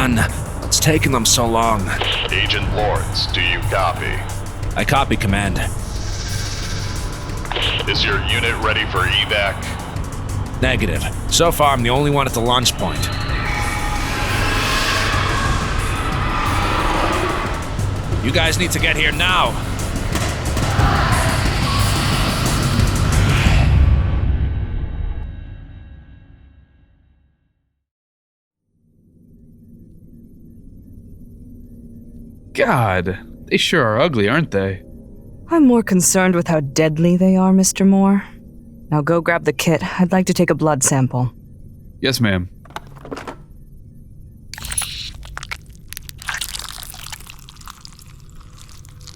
on? It's taking them so long. Agent Lawrence, do you copy? I copy, Command. Is your unit ready for evac? Negative. So far, I'm the only one at the launch point. You guys need to get here now. God, they sure are ugly, aren't they? I'm more concerned with how deadly they are, Mr. Moore. Now go grab the kit. I'd like to take a blood sample. Yes, ma'am.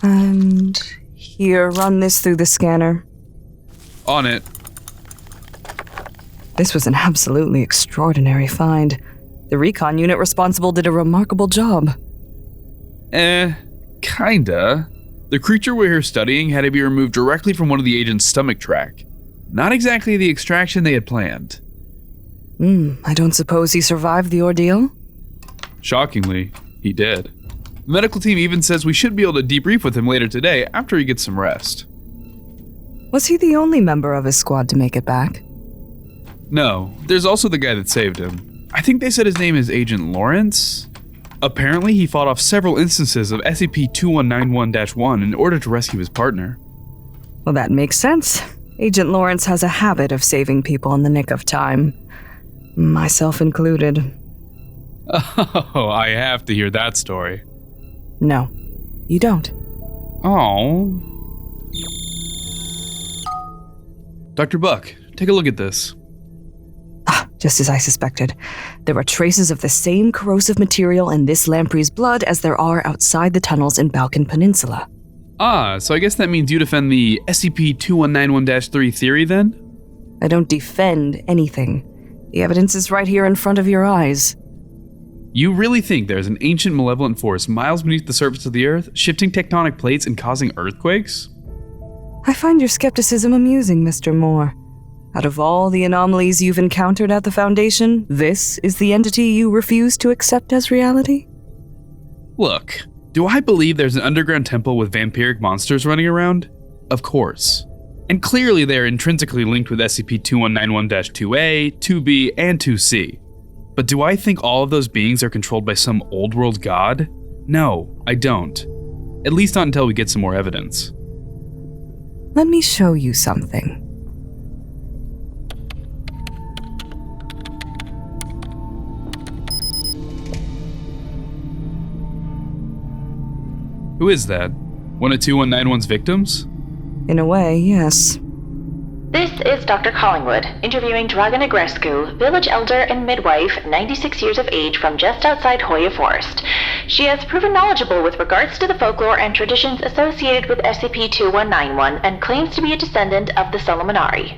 And here, run this through the scanner. On it. This was an absolutely extraordinary find. The recon unit responsible did a remarkable job. Kinda. The creature we're here studying had to be removed directly from one of the agent's stomach tract. Not exactly the extraction they had planned. I don't suppose he survived the ordeal? Shockingly, he did. The medical team even says we should be able to debrief with him later today after he gets some rest. Was he the only member of his squad to make it back? No, there's also the guy that saved him. I think they said his name is Agent Lawrence. Apparently, he fought off several instances of SCP-2191-1 in order to rescue his partner. Well, that makes sense. Agent Lawrence has a habit of saving people in the nick of time. Myself included. Oh, I have to hear that story. No, you don't. Oh. Dr. Buck, take a look at this. Just as I suspected. There are traces of the same corrosive material in this lamprey's blood as there are outside the tunnels in Balkan Peninsula. So I guess that means you defend the SCP-2191-3 theory then? I don't defend anything. The evidence is right here in front of your eyes. You really think there's an ancient malevolent force miles beneath the surface of the Earth, shifting tectonic plates and causing earthquakes? I find your skepticism amusing, Mr. Moore. Out of all the anomalies you've encountered at the Foundation, this is the entity you refuse to accept as reality? Look, do I believe there's an underground temple with vampiric monsters running around? Of course. And clearly they are intrinsically linked with SCP-2191-2A, 2B, and 2C. But do I think all of those beings are controlled by some old world god? No, I don't. At least not until we get some more evidence. Let me show you something. Who is that? One of 2191's victims? In a way, yes. This is Dr. Collingwood, interviewing Draga Negrescu, village elder and midwife, 96 years of age, from just outside Hoia Forest. She has proven knowledgeable with regards to the folklore and traditions associated with SCP-2191 and claims to be a descendant of the Solomonari.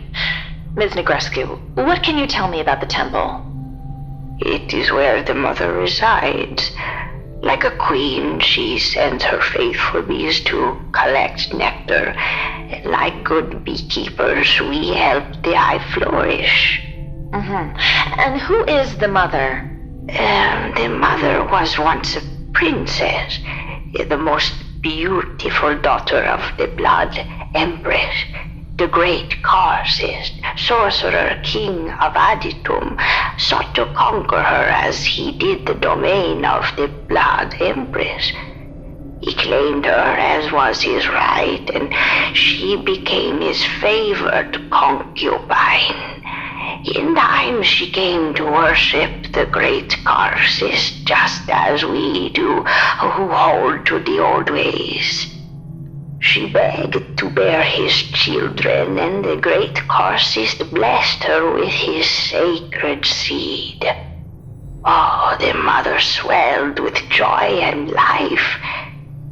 Ms. Negrescu, what can you tell me about the temple? It is where the mother resides. Like a queen, she sends her faithful bees to collect nectar. Like good beekeepers, we help the hive flourish. And who is the mother? The mother was once a princess, the most beautiful daughter of the Blood Empress. The great Karcist, sorcerer king of Aditum, sought to conquer her as he did the domain of the Blood Empress. He claimed her as was his right, and she became his favored concubine. In time, she came to worship the great Karcist just as we do, who hold to the old ways. She begged to bear his children, and the great Karcist blessed her with his sacred seed. Oh, the mother swelled with joy and life.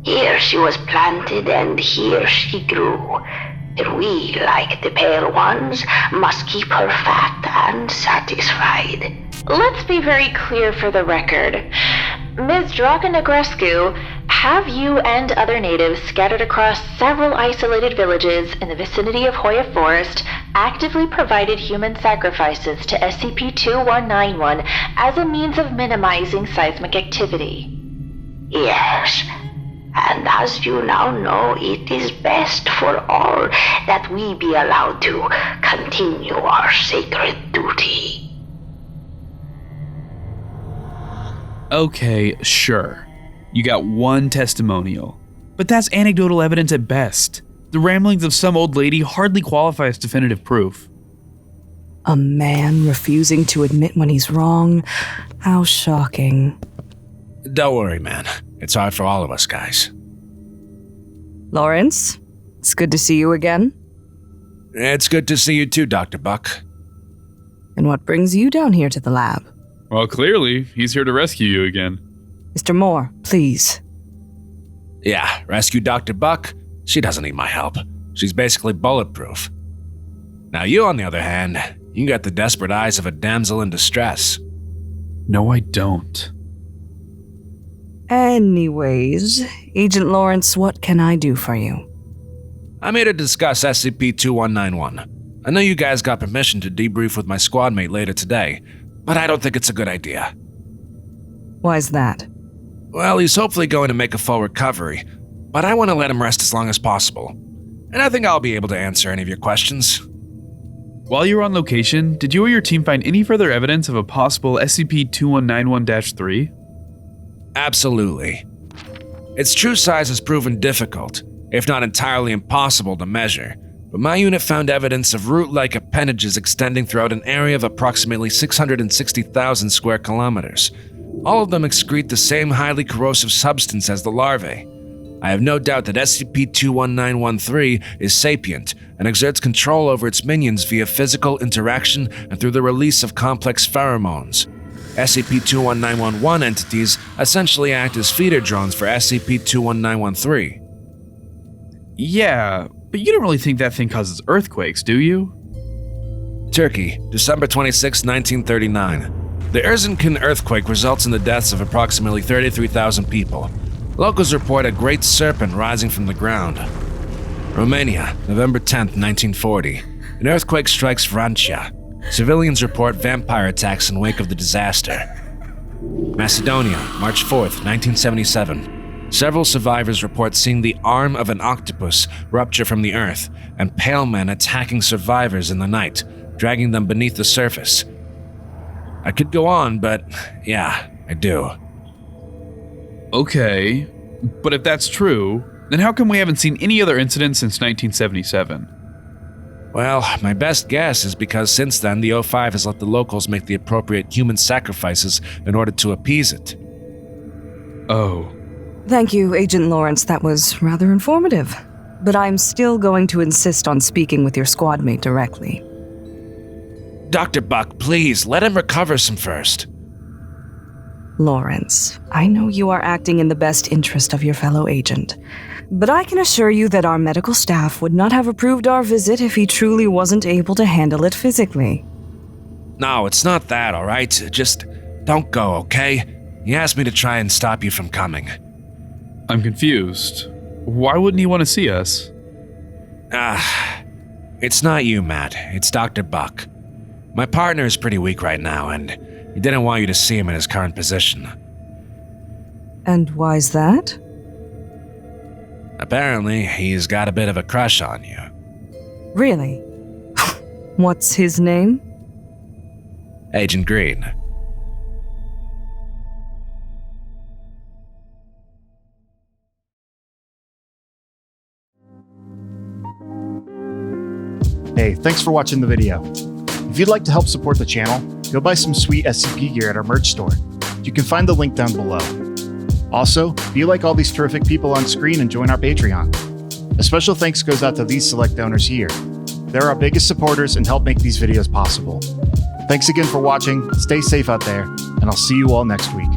Here she was planted, and here she grew. And we, like the pale ones, must keep her fat and satisfied. Let's be very clear for the record. Ms. Draga Negrescu, have you and other natives scattered across several isolated villages in the vicinity of Hoia Forest actively provided human sacrifices to SCP-2191 as a means of minimizing seismic activity? Yes. And as you now know, it is best for all that we be allowed to continue our sacred duty. Okay, sure. You got one testimonial. But that's anecdotal evidence at best. The ramblings of some old lady hardly qualify as definitive proof. A man refusing to admit when he's wrong. How shocking. Don't worry, man. It's hard for all of us, guys. Lawrence, it's good to see you again. It's good to see you too, Dr. Buck. And what brings you down here to the lab? Well, clearly, he's here to rescue you again. Mr. Moore, please. Yeah, rescue Dr. Buck? She doesn't need my help. She's basically bulletproof. Now you, on the other hand, you got the desperate eyes of a damsel in distress. No, I don't. Anyways, Agent Lawrence, what can I do for you? I'm here to discuss SCP-2191. I know you guys got permission to debrief with my squad mate later today, but I don't think it's a good idea. Why's that? Well, he's hopefully going to make a full recovery, but I want to let him rest as long as possible. And I think I'll be able to answer any of your questions. While you were on location, did you or your team find any further evidence of a possible SCP-2191-3? Absolutely. Its true size has proven difficult, if not entirely impossible to measure, but my unit found evidence of root-like appendages extending throughout an area of approximately 660,000 square kilometers. All of them excrete the same highly corrosive substance as the larvae. I have no doubt that SCP-21913 is sapient and exerts control over its minions via physical interaction and through the release of complex pheromones. SCP-21911 entities essentially act as feeder drones for SCP-21913. Yeah, but you don't really think that thing causes earthquakes, do you? Turkey, December 26, 1939. The Erzincan earthquake results in the deaths of approximately 33,000 people. Locals report a great serpent rising from the ground. Romania, November 10, 1940. An earthquake strikes Vrancia. Civilians report vampire attacks in wake of the disaster. Macedonia, March 4, 1977. Several survivors report seeing the arm of an octopus rupture from the earth and pale men attacking survivors in the night, dragging them beneath the surface. I could go on, but yeah, I do. Okay, but if that's true, then how come we haven't seen any other incidents since 1977? Well, my best guess is because since then, the O5 has let the locals make the appropriate human sacrifices in order to appease it. Oh. Thank you, Agent Lawrence. That was rather informative. But I'm still going to insist on speaking with your squad mate directly. Dr. Buck, please, let him recover some first. Lawrence, I know you are acting in the best interest of your fellow agent, but I can assure you that our medical staff would not have approved our visit if he truly wasn't able to handle it physically. No, it's not that, all right? Just don't go, okay? He asked me to try and stop you from coming. I'm confused. Why wouldn't he want to see us? It's not you, Matt. It's Dr. Buck. My partner is pretty weak right now, and he didn't want you to see him in his current position. And why's that? Apparently, he's got a bit of a crush on you. Really? What's his name? Agent Green. Hey, thanks for watching the video. If you'd like to help support the channel, go buy some sweet SCP gear at our merch store. You can find the link down below. Also, be like all these terrific people on screen and join our Patreon. A special thanks goes out to these select donors here. They're our biggest supporters and help make these videos possible. Thanks again for watching, stay safe out there, and I'll see you all next week.